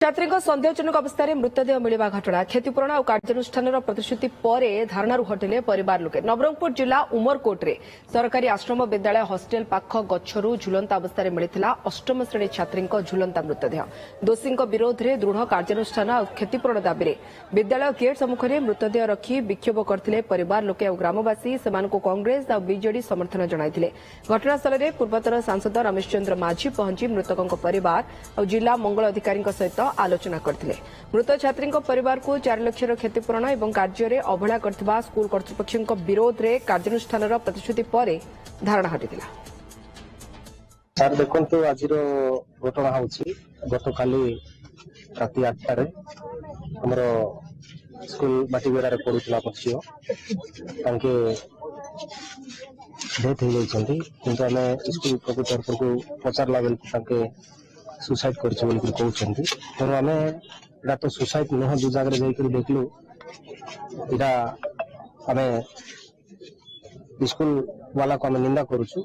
छात्री सन्देहजनक अवस्था मृतदेह मिलवा घटना क्षतिपूरण और कार्यानुष्ठान प्रतिश्रुति पर धारणार हटिले परिवार लोके। नवरंगपुर जिला उमरकोटे सरकारी आश्रम विद्यालय हस्टेल पाख गछरू झुलंता अवस्था मिलता अष्टम श्रेणी छात्री झुलंता मृतदेह। दोषी विरोध में दृढ़ कार्यानुष्ठान और क्षतिपूरण दाबी विद्यालय गेट सम्मुखें मृतदेह रखी विक्षोभ करते परिवार लोके और ग्रामवासी से कांग्रेस और बीजेडी समर्थन जणाइथिले। घटनास्थल में पूर्वतन सांसद रमेश चंद्र माझी पहुंची मृतकों परिवार और जिला मंगल अधिकारी सहित आलोचना करथिले। मृत छात्री परिवार को 4 लाख क्षतिपूरण और कार्य अवहेला करथिबा स्कूल कर्तृपक्षों विरोध में कार्यानुष्ठान प्रतिश्रुति पर धारणा हटिथिला। सर देखो आज घटना होची गत काली राति 8 हमर स्कूल बाटीबेरा पढ़ुला पक्षी तांके डेथ हो जाइछन्ती किंतु आमे स्कूल तरफ को पचारला बेल तांके सुसाइड करछन्ती तेणु आमे एटा तो सुसाइड नह जो जगह जाकर देखलु एटा आमे स्कूल वाला को आमे निंदा करूछु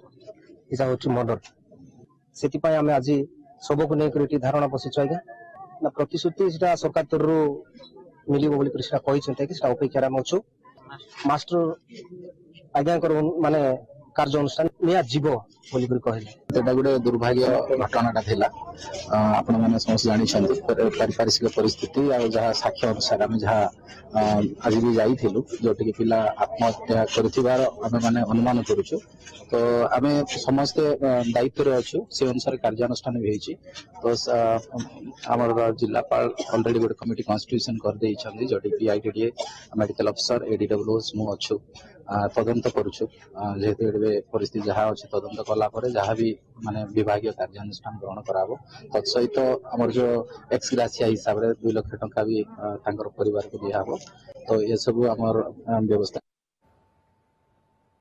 एटा होची मर्डर सेति पय आमे आज सब को लेकर धारणा बसिछु आज्ञा ना प्रतिश्रुति सेटा सरकार तरु मिलिबो बोली कृष्णा कहिसन्ते कि सेटा अपेक्षा रे अछु मास्टर आज्ञा कर माने कार्य अनुष्ठान निया जीव बोली कहले गोटे दुर्भाग्य घटनाटा थिला आपण माने समस्त जानि छथि पारिपार्श्विक परिस्थिति आ जहा साक्ष्य अनुसार आम जहा आज भी जाइथिलु जोटि पिला आत्महत्या करथिबार आमे माने अनुमान करूछु तो आमे समस्त दायित्व रे अछु से अनुसार कार्यानुष्ठान भी होइछि तो हमर जिल्लापाल ऑलरेडी गोटे कमिटी कॉन्स्टिट्यूशन कर देइ छथि जोटि पीआईडीडीए मेडिकल अफसर एडीडब्ल्यूएस मु अछु तदंत करूछु जेहेतु परिस्थिति जहाँ अच्छे तदंत कला जहाँ भी माने विभागीय कार्यानुष्ठान ग्रहण कराबो तत्सहित आमर जो एक्स ग्रासिया हिसाब से 2 लाख टंका भी परिवार को दिया तो ये सब आमर व्यवस्था।